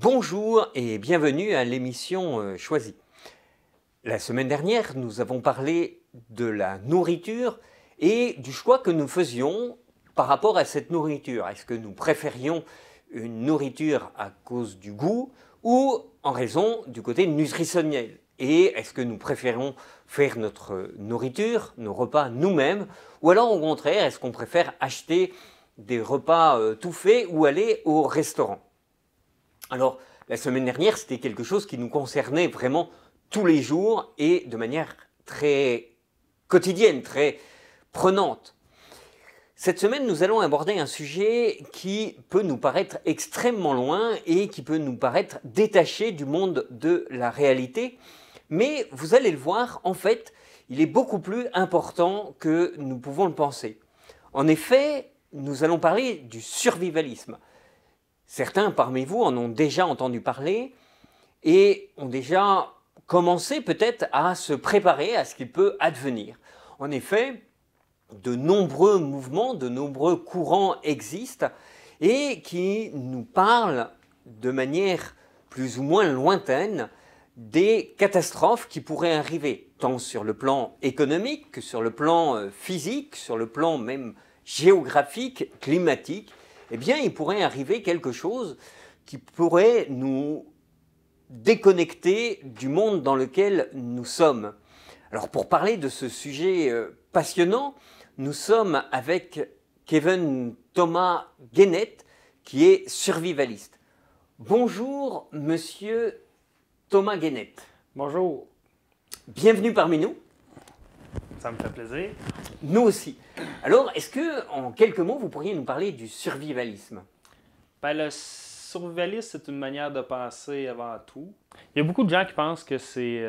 Bonjour et bienvenue à l'émission Choisie. La semaine dernière, nous avons parlé de la nourriture et du choix que nous faisions par rapport à cette nourriture. Est-ce que nous préférions une nourriture à cause du goût ou en raison du côté nutritionnel? Et est-ce que nous préférons faire notre nourriture, nos repas nous-mêmes, ou alors au contraire, est-ce qu'on préfère acheter des repas tout faits ou aller au restaurant? Alors, la semaine dernière, c'était quelque chose qui nous concernait vraiment tous les jours et de manière très quotidienne, très prenante. Cette semaine, nous allons aborder un sujet qui peut nous paraître extrêmement loin et qui peut nous paraître détaché du monde de la réalité. Mais vous allez le voir, en fait, il est beaucoup plus important que nous pouvons le penser. En effet, nous allons parler du survivalisme. Certains parmi vous en ont déjà entendu parler et ont déjà commencé peut-être à se préparer à ce qu'il peut advenir. En effet, de nombreux mouvements, de nombreux courants existent et qui nous parlent de manière plus ou moins lointaine des catastrophes qui pourraient arriver, tant sur le plan économique que sur le plan physique, sur le plan même géographique, climatique. Eh bien, il pourrait arriver quelque chose qui pourrait nous déconnecter du monde dans lequel nous sommes. Alors, pour parler de ce sujet passionnant, nous sommes avec Kevin Thomas Guénette, qui est survivaliste. Bonjour, monsieur Thomas Guénette. Bonjour. Bienvenue parmi nous. Ça me fait plaisir. Nous aussi. Alors, est-ce que, en quelques mots, vous pourriez nous parler du survivalisme? Le survivalisme, c'est une manière de penser avant tout. Il y a beaucoup de gens qui pensent que c'est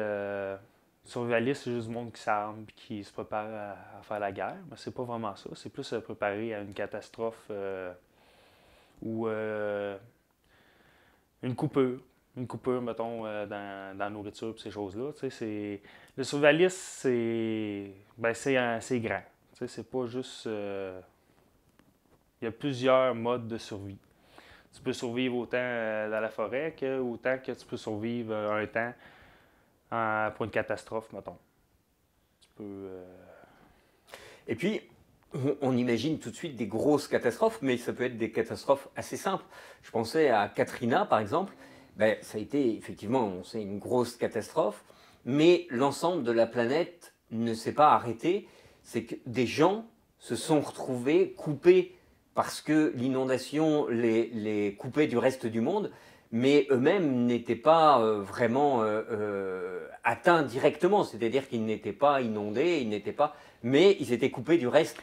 survivaliste, c'est juste du monde qui s'arme et qui se prépare à faire la guerre. Mais c'est pas vraiment ça. C'est plus se préparer à une catastrophe ou une coupure. Une coupure, mettons, dans la nourriture et ces choses-là. Le survivalisme, c'est grand. C'est pas juste... il y a plusieurs modes de survie. Tu peux survivre autant dans la forêt autant que tu peux survivre un temps pour une catastrophe, mettons. Tu peux... Et puis, on imagine tout de suite des grosses catastrophes, mais ça peut être des catastrophes assez simples. Je pensais à Katrina, par exemple. Ben, ça a été effectivement, c'est une grosse catastrophe, mais l'ensemble de la planète ne s'est pas arrêté. C'est que des gens se sont retrouvés coupés parce que l'inondation les coupait du reste du monde, mais eux-mêmes n'étaient pas vraiment atteints directement, c'est-à-dire qu'ils n'étaient pas inondés, mais ils étaient coupés du reste.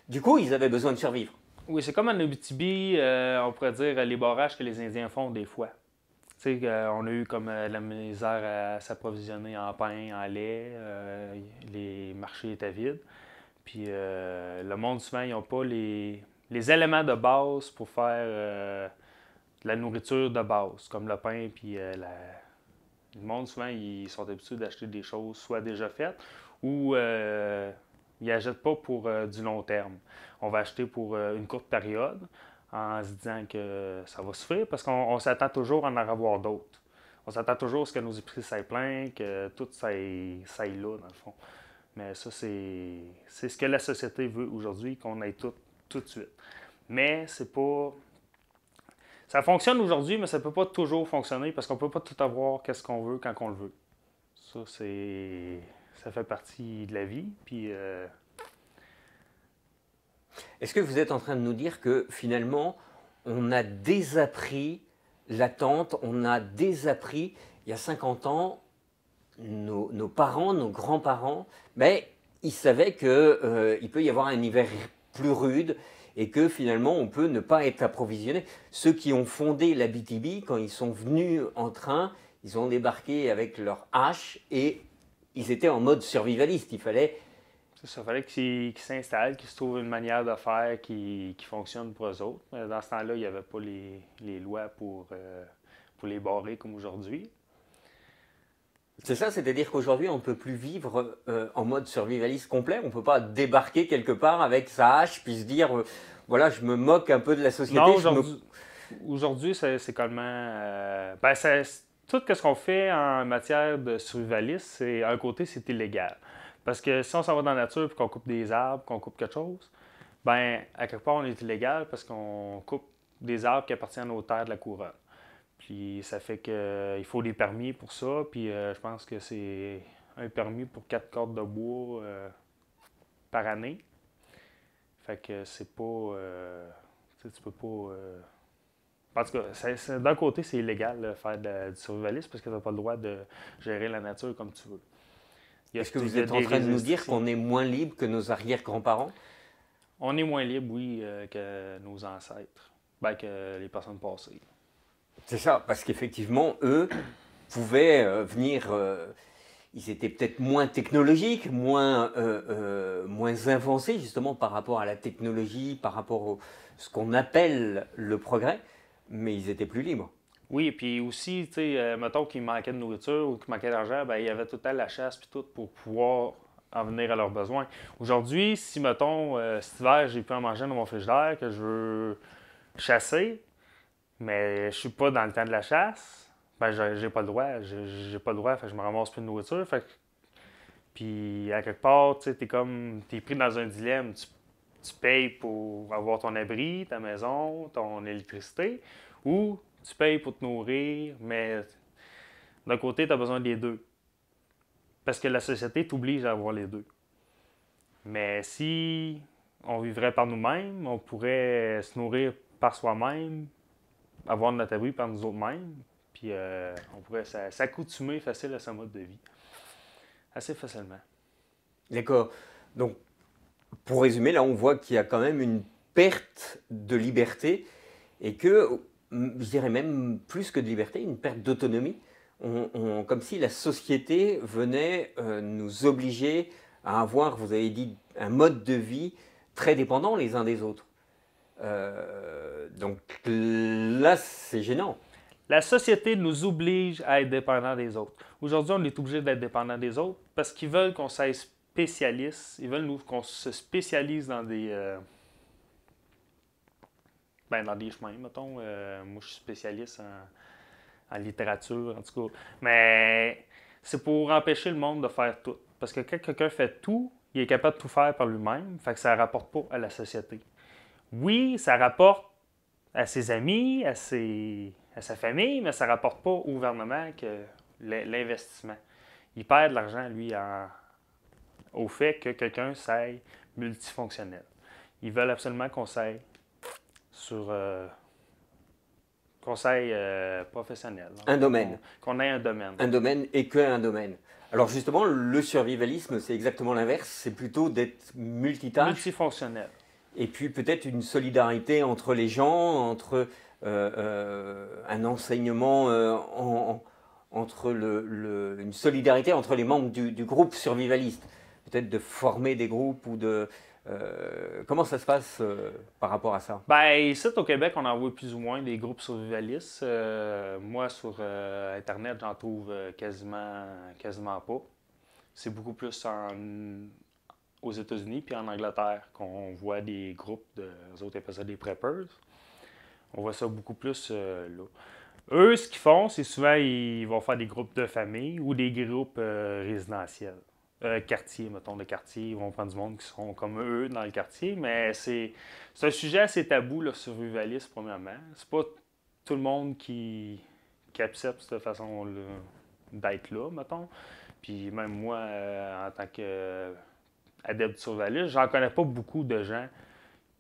Du coup, ils avaient besoin de survivre. Oui, c'est comme en Abitibi, on pourrait dire les barrages que les Indiens font des fois. On a eu comme la misère à s'approvisionner en pain, en lait, les marchés étaient vides. Puis le monde, souvent, ils n'ont pas les éléments de base pour faire de la nourriture de base, comme le pain. Puis le monde, souvent, ils sont habitués d'acheter des choses soit déjà faites ou ils n'achètent pas pour du long terme. On va acheter pour une courte période, en se disant que ça va se faire, parce qu'on s'attend toujours à en avoir d'autres. On s'attend toujours à ce que nos épiceries s'aillent plein, que tout s'aille là, dans le fond. Mais ça, c'est ce que la société veut aujourd'hui, qu'on ait tout de suite. Mais c'est pas... Ça fonctionne aujourd'hui, mais ça peut pas toujours fonctionner, parce qu'on peut pas tout avoir qu'est-ce qu'on veut quand on le veut. Ça, ça fait partie de la vie, puis... Est-ce que vous êtes en train de nous dire que finalement, on a désappris l'attente, on a désappris, il y a 50 ans, nos parents, nos grands-parents, ils savaient qu'il peut y avoir un hiver plus rude et que finalement, on peut ne pas être approvisionné. Ceux qui ont fondé l'Abitibi, quand ils sont venus en train, ils ont débarqué avec leurs haches et ils étaient en mode survivaliste. Il fallait... Ça fallait qu'ils s'installent, qu'ils se trouvent une manière de faire qui fonctionne pour eux autres. Mais dans ce temps-là, il n'y avait pas les lois pour les barrer comme aujourd'hui. C'est ça, c'est-à-dire qu'aujourd'hui, on ne peut plus vivre en mode survivaliste complet. On ne peut pas débarquer quelque part avec sa hache puis se dire voilà, je me moque un peu de la société. Non, aujourd'hui... Aujourd'hui, c'est comment... tout ce qu'on fait en matière de survivalisme, c'est un côté, c'est illégal. Parce que si on s'en va dans la nature et qu'on coupe des arbres, qu'on coupe quelque chose, ben à quelque part, on est illégal parce qu'on coupe des arbres qui appartiennent aux terres de la couronne. Puis ça fait qu'il faut des permis pour ça. Puis je pense que c'est un permis pour 4 cordes de bois par année. Fait que c'est pas... tu peux pas... En tout cas, d'un côté, c'est illégal de faire du survivalisme parce que tu n'as pas le droit de gérer la nature comme tu veux. Est-ce que vous êtes en train de nous dire qu'on est moins libre que nos arrière-grands-parents? On est moins libre, oui, que nos ancêtres, que les personnes passées. C'est ça, parce qu'effectivement, eux pouvaient venir... ils étaient peut-être moins technologiques, moins avancés justement par rapport à la technologie, par rapport à ce qu'on appelle le progrès, mais ils étaient plus libres. Oui, et puis aussi, tu sais, mettons qu'il manquait de nourriture ou qu'il manquait d'argent, il y avait tout le temps la chasse puis tout pour pouvoir en venir à leurs besoins. Aujourd'hui, si, mettons, cet hiver, j'ai pu en manger dans mon frigidaire, que je veux chasser, mais je suis pas dans le temps de la chasse, j'ai pas le droit. J'ai pas le droit, fait que je me ramasse plus de nourriture. Puis, à quelque part, tu sais, t'es pris dans un dilemme. Tu payes pour avoir ton abri, ta maison, ton électricité, ou tu payes pour te nourrir, mais d'un côté, tu as besoin des deux. Parce que la société t'oblige à avoir les deux. Mais si on vivrait par nous-mêmes, on pourrait se nourrir par soi-même, avoir notre abri par nous autres-mêmes, puis on pourrait s'accoutumer facile à ce mode de vie. Assez facilement. D'accord. Donc, pour résumer, là, on voit qu'il y a quand même une perte de liberté et que, je dirais même plus que de liberté, une perte d'autonomie. Comme si la société venait nous obliger à avoir, vous avez dit, un mode de vie très dépendant les uns des autres. Donc là, c'est gênant. La société nous oblige à être dépendants des autres. Aujourd'hui, on est obligé d'être dépendant des autres parce qu'ils veulent qu'on soit spécialiste. Ils veulent qu'on se spécialise dans dans des chemins, mettons. Moi, je suis spécialiste en littérature, en tout cas. Mais c'est pour empêcher le monde de faire tout. Parce que quand quelqu'un fait tout, il est capable de tout faire par lui-même. Fait que ça ne rapporte pas à la société. Oui, ça rapporte à ses amis, à sa famille, mais ça ne rapporte pas au gouvernement que l'investissement. Il perd de l'argent, lui, au fait que quelqu'un soit multifonctionnel. Ils veulent absolument qu'on soit sur conseil professionnel. Un domaine. Qu'on ait un domaine. Un domaine et qu'un domaine. Alors justement, le survivalisme, c'est exactement l'inverse. C'est plutôt d'être multitâche. Multifonctionnel. Et puis peut-être une solidarité entre les gens, entre un enseignement, entre une solidarité entre les membres du groupe survivaliste. Peut-être de former des groupes ou de... comment ça se passe par rapport à ça? Ici, au Québec, on en voit plus ou moins des groupes survivalistes. Moi, sur Internet, j'en trouve quasiment pas. C'est beaucoup plus aux États-Unis puis en Angleterre qu'on voit des groupes eux autres appellent ça des preppers. On voit ça beaucoup plus là. Eux, ce qu'ils font, c'est souvent ils vont faire des groupes de famille ou des groupes résidentiels. Quartier, mettons, de quartier, ils vont prendre du monde qui seront comme eux dans le quartier, mais c'est un sujet assez tabou, le survivalisme, premièrement. C'est pas tout le monde qui accepte cette façon d'être là, mettons. Puis même moi, en tant qu'adepte du survivalisme, j'en connais pas beaucoup de gens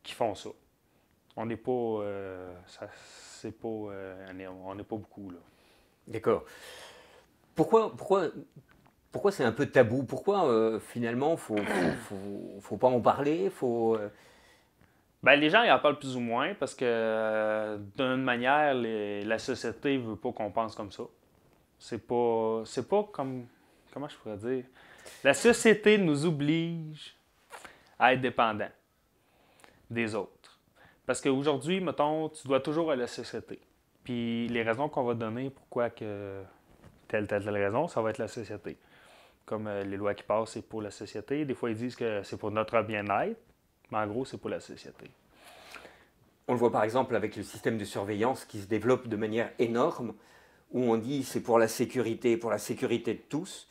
qui font ça. On n'est pas... on n'est pas beaucoup, là. D'accord. Pourquoi c'est un peu tabou? Pourquoi finalement faut pas en parler? Les gens ils en parlent plus ou moins parce que d'une manière, la société veut pas qu'on pense comme ça. C'est pas comme... Comment je pourrais dire? La société nous oblige à être dépendants des autres. Parce qu'aujourd'hui, mettons, tu dois toujours à la société. Puis les raisons qu'on va donner pourquoi que telle raison, ça va être la société. Comme les lois qui passent, c'est pour la société. Des fois, ils disent que c'est pour notre bien-être, mais en gros, c'est pour la société. On le voit par exemple avec le système de surveillance qui se développe de manière énorme, où on dit c'est pour la sécurité de tous,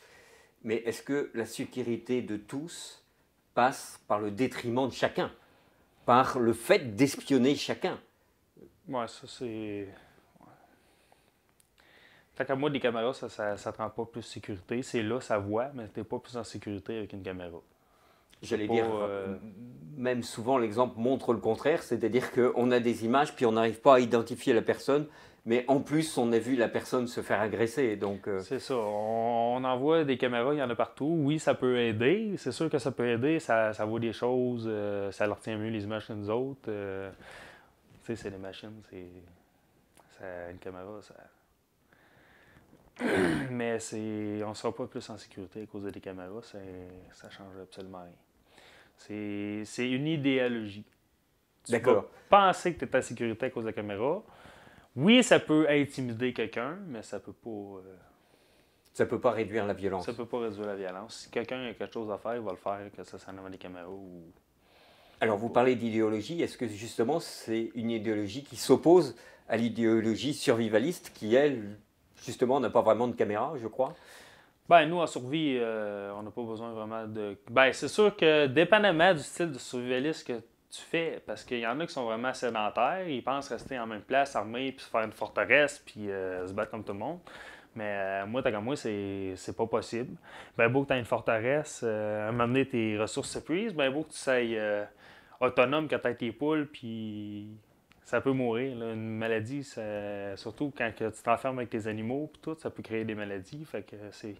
mais est-ce que la sécurité de tous passe par le détriment de chacun, par le fait d'espionner chacun? Ouais, ça c'est. Tant qu'à moi, des caméras, ça te rend pas plus sécurité. C'est là, ça voit, mais t'es pas plus en sécurité avec une caméra. J'allais Pas, dire, même souvent l'exemple montre le contraire, c'est-à-dire qu'on a des images, puis on n'arrive pas à identifier la personne, mais en plus on a vu la personne se faire agresser. Donc, C'est ça. On envoie des caméras, il y en a partout. Oui, ça peut aider. C'est sûr que ça peut aider. Ça voit des choses. Ça leur tient mieux les images que nous autres. Tu sais, c'est des machines. Une caméra, ça. Mais on ne sera pas plus en sécurité à cause des caméras. Ça change absolument rien. C'est une idéologie. Tu vas d'accord. penser que tu es en sécurité à cause de la caméra. Oui, ça peut intimider quelqu'un, mais ça peut pas. Ça ne peut pas réduire la violence. Ça peut pas réduire la violence. Si quelqu'un a quelque chose à faire, il va le faire, que ça s'en avant des caméras ou. Alors vous parlez d'idéologie, est-ce que justement c'est une idéologie qui s'oppose à l'idéologie survivaliste qui, elle, justement, n'a pas vraiment de caméra, je crois? Ben, nous, en survie, on n'a pas besoin vraiment de. Ben, c'est sûr que, dépendamment du style de survivaliste que tu fais, parce qu'il y en a qui sont vraiment sédentaires, ils pensent rester en même place, armés, puis se faire une forteresse, puis se battre comme tout le monde. Mais moi, tant qu'à moi, c'est pas possible. Ben, beau que tu aies une forteresse, à un moment donné, tes ressources s'épuisent, ben, beau que tu sois autonome quand tu as tes poules, puis ça peut mourir. Là. Une maladie, surtout quand que tu t'enfermes avec tes animaux, puis tout, ça peut créer des maladies. Fait que c'est.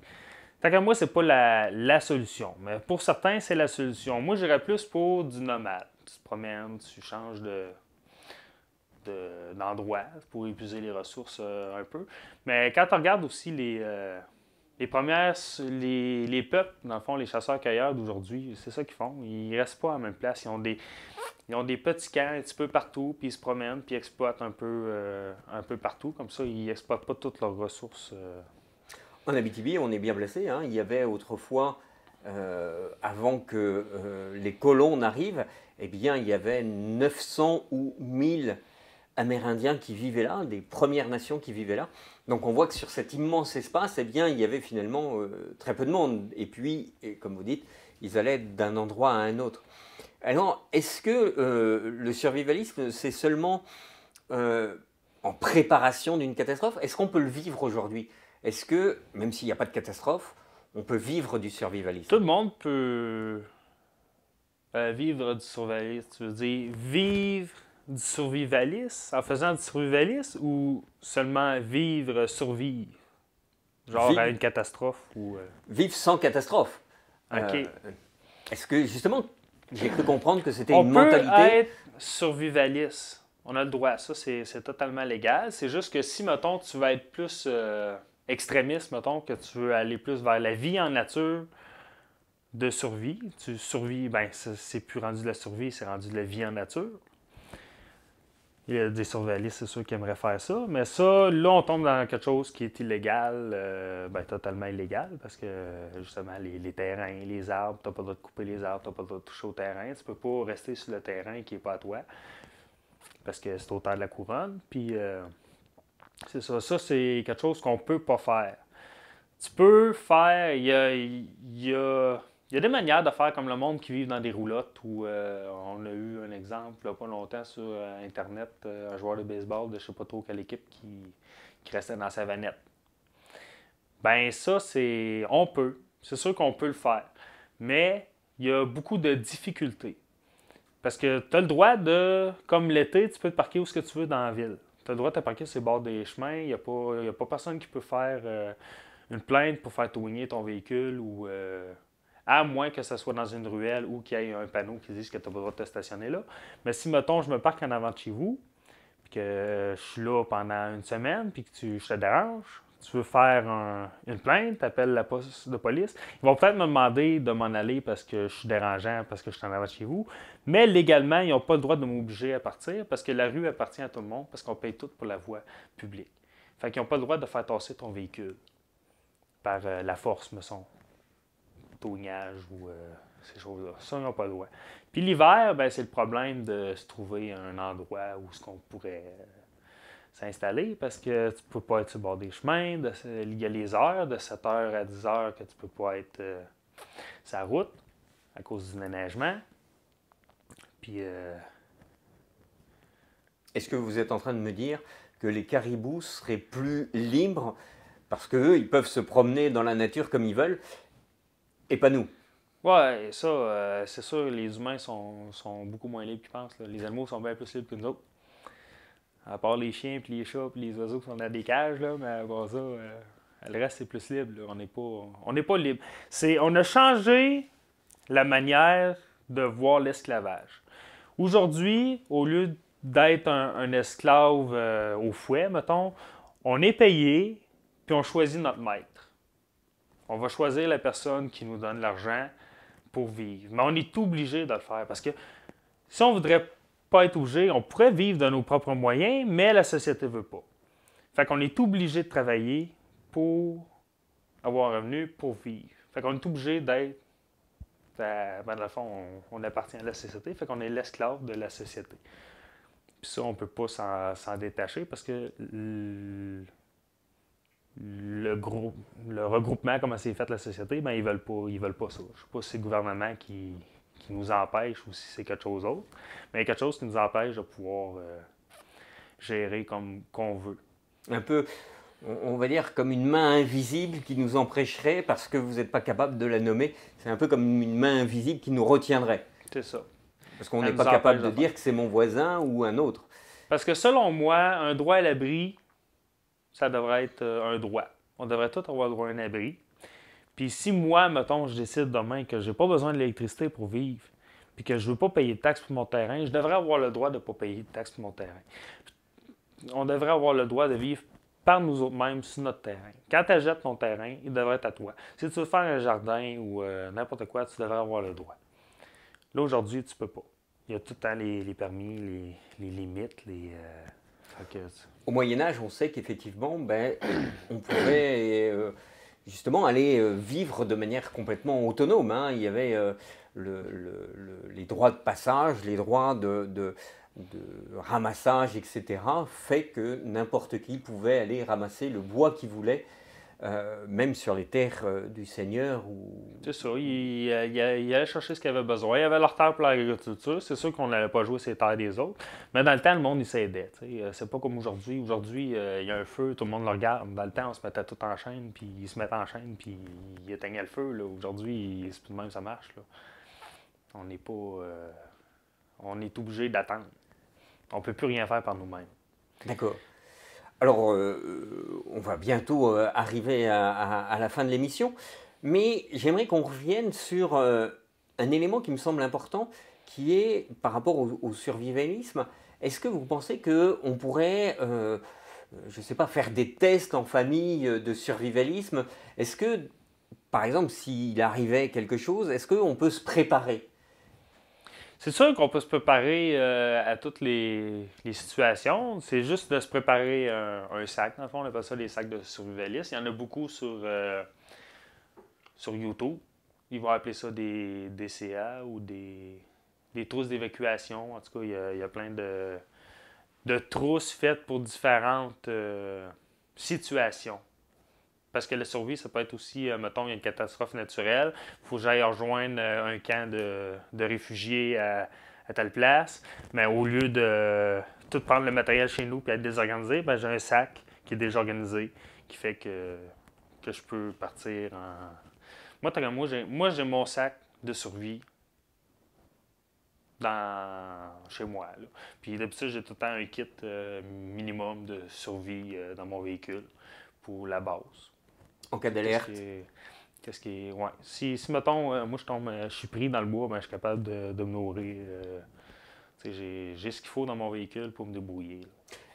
Tant qu'à moi, c'est pas la solution. Mais pour certains, c'est la solution. Moi, j'irais plus pour du nomade. Tu te promènes, tu changes d'endroit pour épuiser les ressources un peu. Mais quand tu regardes aussi les premières, les peuples, dans le fond, les chasseurs-cueilleurs d'aujourd'hui, c'est ça qu'ils font. Ils restent pas à la même place. Ils ont des petits camps un petit peu partout, puis ils se promènent, puis ils exploitent un peu partout. Comme ça, ils n'exploitent pas toutes leurs ressources. En Abitibi, on est bien placé, hein. Il y avait autrefois, avant que les colons n'arrivent, eh bien, il y avait 900 ou 1000 Amérindiens qui vivaient là, des Premières Nations qui vivaient là. Donc on voit que sur cet immense espace, eh bien, il y avait finalement très peu de monde. Et puis, comme vous dites, ils allaient d'un endroit à un autre. Alors, est-ce que le survivalisme, c'est seulement en préparation d'une catastrophe? Est-ce qu'on peut le vivre aujourd'hui? Est-ce que, même s'il n'y a pas de catastrophe, on peut vivre du survivalisme? Tout le monde peut vivre du survivalisme. Tu veux dire vivre du survivalisme en faisant du survivalisme ou seulement survivre? Genre à Vivre, une catastrophe ou. vivre sans catastrophe. OK. Est-ce que, justement, j'ai cru comprendre que c'était On une peut mentalité... être survivaliste. On a le droit. Ça, c'est totalement légal. C'est juste que si, mettons, tu vas être plus extrémiste, mettons, que tu veux aller plus vers la vie en nature de survie, tu survis, ben, c'est plus rendu de la survie, c'est rendu de la vie en nature. Il y a des survivalistes, c'est sûr, qui aimeraient faire ça. Mais ça, là, on tombe dans quelque chose qui est illégal, ben, totalement illégal, parce que, justement, les terrains, les arbres, tu n'as pas le droit de couper les arbres, tu n'as pas le droit de toucher au terrain. Tu peux pas rester sur le terrain qui n'est pas à toi, parce que c'est au terre de la couronne. Puis, c'est ça. Ça, c'est quelque chose qu'on peut pas faire. Tu peux faire... Il y a des manières de faire comme le monde qui vit dans des roulottes où on a eu un exemple il n'y a pas longtemps sur Internet, un joueur de baseball de je ne sais pas trop quelle équipe qui restait dans sa vanette. Ben ça, on peut. C'est sûr qu'on peut le faire. Mais il y a beaucoup de difficultés. Parce que tu as le droit de, comme l'été, tu peux te parquer où ce que tu veux dans la ville. Tu as le droit de te parquer sur les bords des chemins. Il n'y a pas personne qui peut faire une plainte pour faire tourner ton véhicule ou... à moins que ce soit dans une ruelle ou qu'il y ait un panneau qui dise que tu n'as pas le droit de te stationner là. Mais si, mettons, je me parque en avant de chez vous, puis que je suis là pendant une semaine, puis que je te dérange, tu veux faire une plainte, tu appelles la poste de police, ils vont peut-être me demander de m'en aller parce que je suis dérangeant, parce que je suis en avant de chez vous. Mais légalement, ils n'ont pas le droit de m'obliger à partir parce que la rue appartient à tout le monde, parce qu'on paye tout pour la voie publique. Fait qu'ils n'ont pas le droit de faire tasser ton véhicule par la force, me semble. Tournage ou ces choses-là. Ça, on n'a pas le droit. Puis l'hiver, ben, c'est le problème de se trouver un endroit où ce qu'on pourrait s'installer parce que tu peux pas être sur le bord des chemins. Il y a les heures, de 7 heures à 10 heures que tu peux pas être sur la route à cause du déneigement. Puis, Est-ce que vous êtes en train de me dire que les caribous seraient plus libres parce qu'eux, ils peuvent se promener dans la nature comme ils veulent et pas nous? ouais, ça, c'est sûr, les humains sont beaucoup moins libres qu'ils pensent. Là. Les animaux sont bien plus libres que nous autres. À part les chiens, puis les chats, puis les oiseaux qui sont dans des cages, là, mais à part ça, le reste, c'est plus libre. Là. On n'est pas libre. On a changé la manière de voir l'esclavage. Aujourd'hui, au lieu d'être un esclave au fouet, mettons, on est payé, puis on choisit notre maître. On va choisir la personne qui nous donne l'argent pour vivre. Mais on est obligé de le faire parce que si on voudrait pas être obligé, on pourrait vivre de nos propres moyens, mais la société ne veut pas. Fait qu'on est obligé de travailler pour avoir un revenu, pour vivre. Fait qu'on est obligé d'être... Ben, dans le fond, on appartient à la société, fait qu'on est l'esclave de la société. Puis ça, on ne peut pas s'en détacher parce que le regroupement, comment c'est fait la société, ben ils veulent pas ça. Je ne sais pas si c'est le gouvernement qui nous empêche ou si c'est quelque chose d'autre, mais il y a quelque chose qui nous empêche de pouvoir gérer comme qu'on veut. Un peu, on va dire, comme une main invisible qui nous empêcherait parce que vous n'êtes pas capable de la nommer. C'est un peu comme une main invisible qui nous retiendrait. C'est ça. Parce qu'on n'est pas capable de dire que c'est mon voisin ou un autre. Parce que selon moi, un droit à l'abri, ça devrait être un droit. On devrait tous avoir le droit à un abri. Puis si moi, mettons, je décide demain que j'ai pas besoin de l'électricité pour vivre, puis que je veux pas payer de taxes pour mon terrain, je devrais avoir le droit de ne pas payer de taxes pour mon terrain. On devrait avoir le droit de vivre par nous autres-mêmes sur notre terrain. Quand tu achètes ton terrain, il devrait être à toi. Si tu veux faire un jardin ou n'importe quoi, tu devrais avoir le droit. Là, aujourd'hui, tu peux pas. Il y a tout le temps les permis, les limites, Au Moyen-Âge, on sait qu'effectivement, on pouvait justement aller vivre de manière complètement autonome. Hein. Il y avait les droits de passage, les droits de ramassage, etc., fait que n'importe qui pouvait aller ramasser le bois qu'il voulait, même sur les terres du Seigneur. C'est ça, il allait chercher ce qu'il avait besoin. Il avait leur terre pour l'agriculture. C'est sûr qu'on n'allait pas jouer ces terres des autres, mais dans le temps, le monde, il s'aidait. C'est pas comme aujourd'hui. Aujourd'hui, il y a un feu, tout le monde le regarde. Dans le temps, on se mettait tout en chaîne, puis ils se mettaient en chaîne, puis ils éteignaient le feu. Là. Aujourd'hui, c'est plus de même ça marche. Là. On n'est pas... on est obligé d'attendre. On ne peut plus rien faire par nous-mêmes. D'accord. Alors, on va bientôt arriver à la fin de l'émission, mais j'aimerais qu'on revienne sur un élément qui me semble important, qui est par rapport au survivalisme. Est-ce que vous pensez qu'on pourrait, je ne sais pas, faire des tests en famille de survivalisme? Est-ce que, par exemple, s'il arrivait quelque chose, est-ce qu'on peut se préparer? C'est sûr qu'on peut se préparer à toutes les situations. C'est juste de se préparer un sac. Dans le fond, on appelle ça les sacs de survivalistes. Il y en a beaucoup sur YouTube. Ils vont appeler ça des DCA ou des trousses d'évacuation. En tout cas, il y a plein de trousses faites pour différentes situations. Parce que la survie, ça peut être aussi, mettons, il y a une catastrophe naturelle, il faut que j'aille rejoindre un camp de réfugiés à telle place. Mais au lieu de tout prendre le matériel chez nous et être désorganisé, j'ai un sac qui est déjà organisé, qui fait que je peux partir en... Moi, j'ai mon sac de survie chez moi. Là. Puis d'habitude, j'ai tout le temps un kit minimum de survie dans mon véhicule pour la base. En cas d'alerte. Ouais. Si mettons, moi je suis pris dans le bois, je suis capable de me nourrir. J'ai ce qu'il faut dans mon véhicule pour me débrouiller. Là.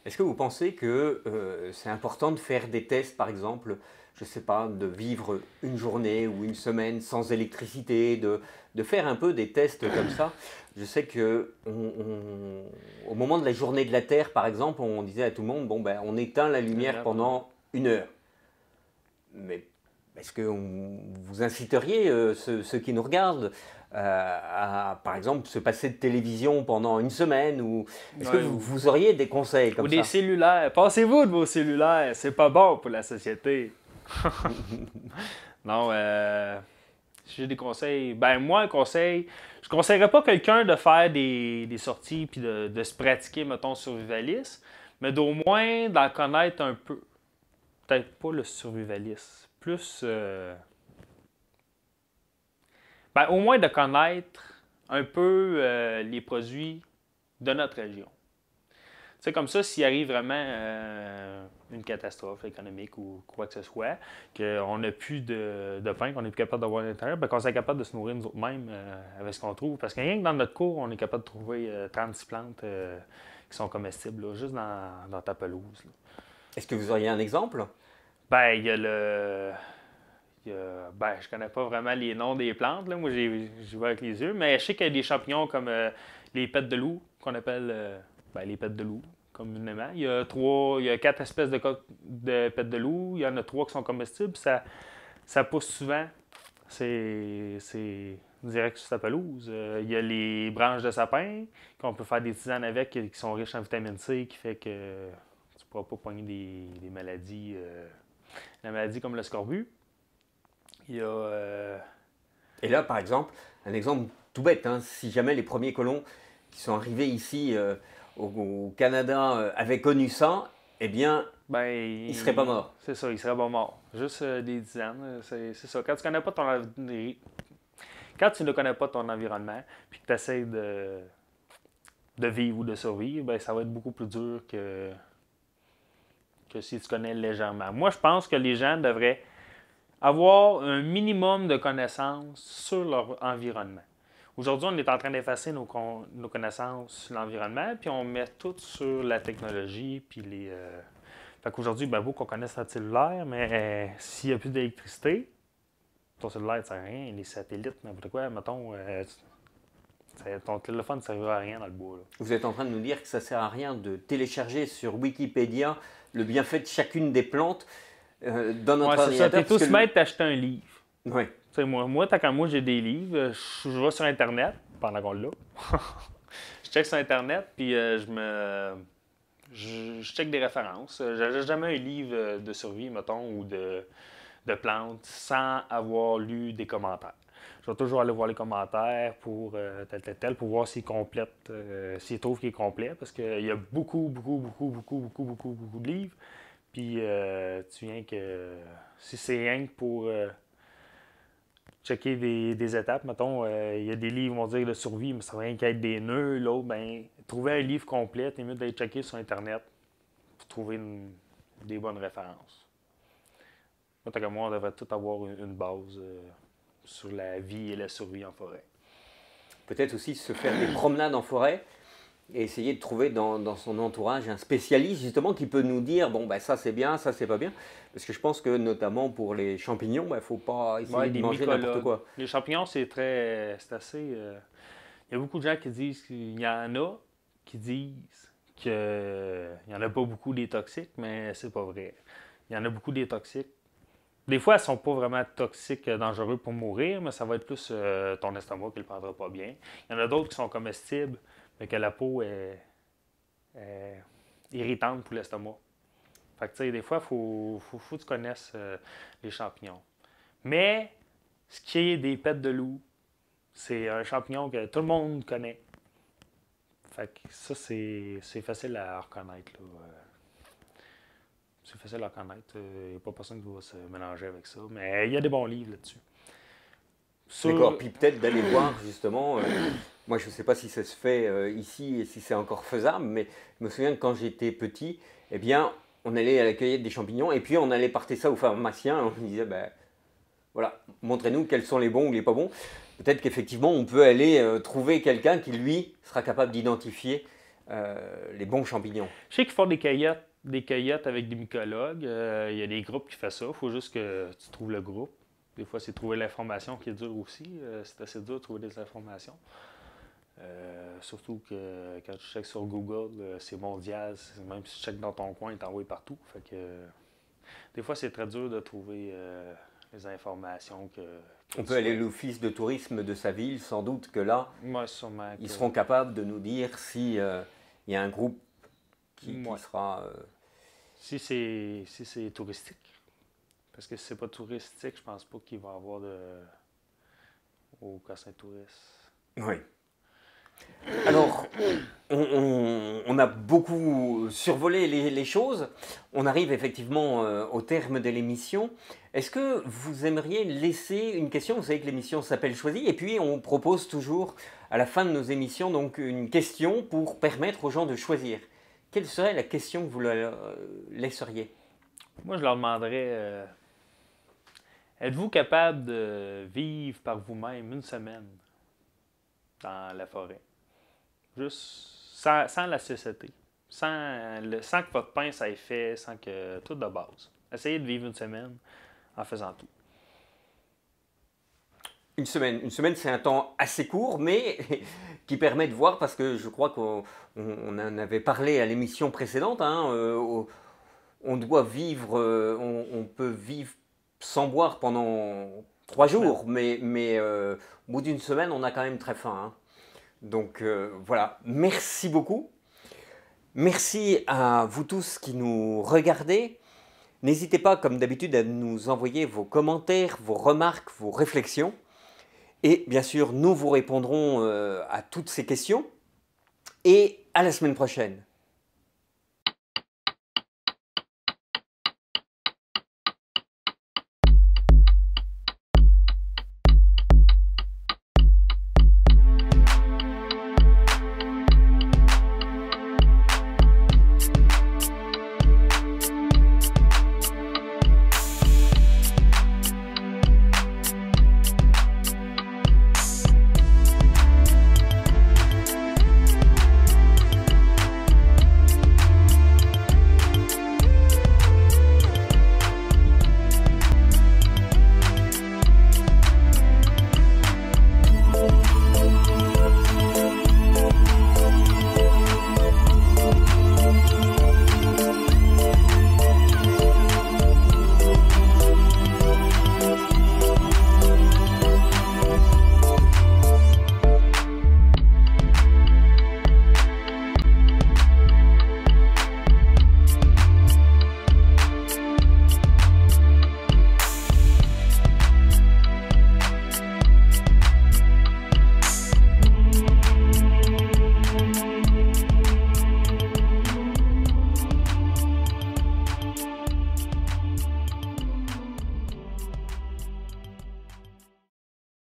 Est-ce que vous pensez que c'est important de faire des tests, par exemple, je ne sais pas, de vivre une journée ou une semaine sans électricité, de faire un peu des tests comme ça? Je sais que au moment de la journée de la Terre, par exemple, on disait à tout le monde, on éteint la lumière pendant 1 heure. Mais est-ce que vous inciteriez ceux qui nous regardent à, par exemple, se passer de télévision pendant une semaine ou est-ce que Ouais, vous auriez des conseils ou comme des ça? cellulaires. Passez-vous de vos cellulaires. C'est pas bon pour la société. Non, si j'ai des conseils, ben moi, un conseil, je conseillerais pas quelqu'un de faire des sorties puis de se pratiquer, mettons, survivaliste, mais d'au moins d'en connaître un peu. Peut-être pas le survivaliste, plus, ben au moins de connaître un peu les produits de notre région. C'est comme ça, s'il arrive vraiment une catastrophe économique ou quoi que ce soit, qu'on n'a plus de pain, qu'on n'est plus capable d'avoir à l'intérieur, ben qu'on soit capable de se nourrir nous autres mêmes avec ce qu'on trouve. Parce que rien que dans notre cour, on est capable de trouver 36 plantes qui sont comestibles, là, juste dans ta pelouse. Là. Est-ce que vous auriez un exemple? Ben, il y a ben, je connais pas vraiment les noms des plantes, là. Moi, j'y vais avec les yeux, mais je sais qu'il y a des champignons comme les pêtes de loup, qu'on appelle ben, les pêtes de loup, communément. Il y a 4 espèces de pêtes de loup, il y en a 3 qui sont comestibles, ça pousse souvent. C'est direct sur ta pelouse. Il y a les branches de sapin, qu'on peut faire des tisanes avec, qui sont riches en vitamine C, qui fait que tu ne pourras pas pogner des maladies, la maladie comme le scorbut. Il y a. Et là, par exemple, un exemple tout bête, hein, si jamais les premiers colons qui sont arrivés ici au Canada avaient connu ça, eh bien, Ben, ils ne seraient pas morts. c'est ça, il serait pas mort. Juste des dizaines, c'est ça. Quand tu ne connais pas ton environnement, puis que tu essaies de vivre ou de survivre, ben, ça va être beaucoup plus dur que si tu connais légèrement. Moi, je pense que les gens devraient avoir un minimum de connaissances sur leur environnement. Aujourd'hui, on est en train d'effacer nos connaissances sur l'environnement, puis on met tout sur la technologie, puis les. Fait qu'aujourd'hui, ben, vous qu'on connaisse notre cellulaire, mais s'il n'y a plus d'électricité, ton cellulaire ne sert à rien, les satellites, n'importe quoi, mettons, ton téléphone ne servira à rien dans le bois. Là. Vous êtes en train de nous dire que ça ne sert à rien de télécharger sur Wikipédia le bienfait de chacune des plantes dans notre Ouais, c'est ça. ordinateur. T'es tous maître d'acheter un livre. Oui. Moi, tant qu'à moi, j'ai des livres. Je vais sur Internet, pendant qu'on l'a. Je check sur Internet, puis je check des références. J'ai jamais un livre de survie, mettons, ou de plantes sans avoir lu des commentaires. Je vais toujours aller voir les commentaires pour tel, pour voir s'il complète, s'il trouve qu'il est complet, parce qu'il y a beaucoup de livres. Puis tu viens que si c'est rien que pour checker des étapes, mettons, il y a des livres, on va dire, de survie, mais ça va rien qu'à être des nœuds. L'autre, ben, trouver un livre complet, c'est mieux d'aller checker sur Internet pour trouver des bonnes références. Moi, tant que moi, on devrait tout avoir une base sur la vie et la survie en forêt. Peut-être aussi se faire des promenades en forêt et essayer de trouver dans son entourage un spécialiste justement qui peut nous dire bon ben ça c'est bien, ça c'est pas bien. Parce que je pense que notamment pour les champignons, il ne faut pas essayer de manger n'importe quoi. Les champignons, c'est assez. Il y a beaucoup de gens qui disent qu'il y en a qui disent qu'il n'y en a pas beaucoup des toxiques, mais c'est pas vrai. Il y en a beaucoup des toxiques. Des fois, elles sont pas vraiment toxiques, dangereux pour mourir, mais ça va être plus ton estomac qui ne le prendra pas bien. Il y en a d'autres qui sont comestibles, mais que la peau est irritante pour l'estomac. Fait que, tu sais, des fois, il faut que tu connaisses les champignons. Mais, ce qui est des pêtes de loup, c'est un champignon que tout le monde connaît. Fait que ça, c'est facile à reconnaître. Là. C'est facile à reconnaître. Il n'y a pas personne qui va se mélanger avec ça. Mais il y a des bons livres là-dessus. D'accord, puis peut-être d'aller voir justement, moi je ne sais pas si ça se fait ici et si c'est encore faisable, mais je me souviens que quand j'étais petit, eh bien on allait à la cueillette des champignons et puis on allait porter ça au pharmacien et on lui disait, ben voilà, montrez-nous quels sont les bons ou les pas bons. Peut-être qu'effectivement on peut aller trouver quelqu'un qui lui sera capable d'identifier les bons champignons. Je sais qu'ils font des cueillettes avec des mycologues. Il y a des groupes qui font ça. Il faut juste que tu trouves le groupe. Des fois, c'est trouver l'information qui est dur aussi. C'est assez dur de trouver des informations. Surtout que quand tu checkes sur Google, c'est mondial. Même si tu checkes dans ton coin, il t'envoie partout. Fait que, des fois, c'est très dur de trouver les informations que On peut aller à l'office de tourisme de sa ville, sans doute que là, moi, sûrement ils seront capables de nous dire si il y a un groupe qui Ouais. sera... Si c'est touristique. Parce que si c'est pas touristique, je pense pas qu'il va y avoir au Cassin Touriste. Oui. Alors, on a beaucoup survolé les choses. On arrive effectivement au terme de l'émission. Est-ce que vous aimeriez laisser une question? Vous savez que l'émission s'appelle Choisie. Et puis, on propose toujours à la fin de nos émissions donc, une question pour permettre aux gens de choisir. Quelle serait la question que vous leur laisseriez? Moi, je leur demanderais êtes-vous capable de vivre par vous-même une semaine dans la forêt? Juste sans la société. Sans que votre pain ça ait fait, sans que tout de base. Essayez de vivre une semaine en faisant tout. Une semaine, c'est un temps assez court, mais qui permet de voir, parce que je crois qu'on en avait parlé à l'émission précédente, hein, on doit vivre, on peut vivre sans boire pendant 3 jours, mais au bout d'une semaine, on a quand même très faim. Hein. Donc voilà, merci beaucoup. Merci à vous tous qui nous regardez. N'hésitez pas, comme d'habitude, à nous envoyer vos commentaires, vos remarques, vos réflexions. Et bien sûr, nous vous répondrons à toutes ces questions. Et à la semaine prochaine.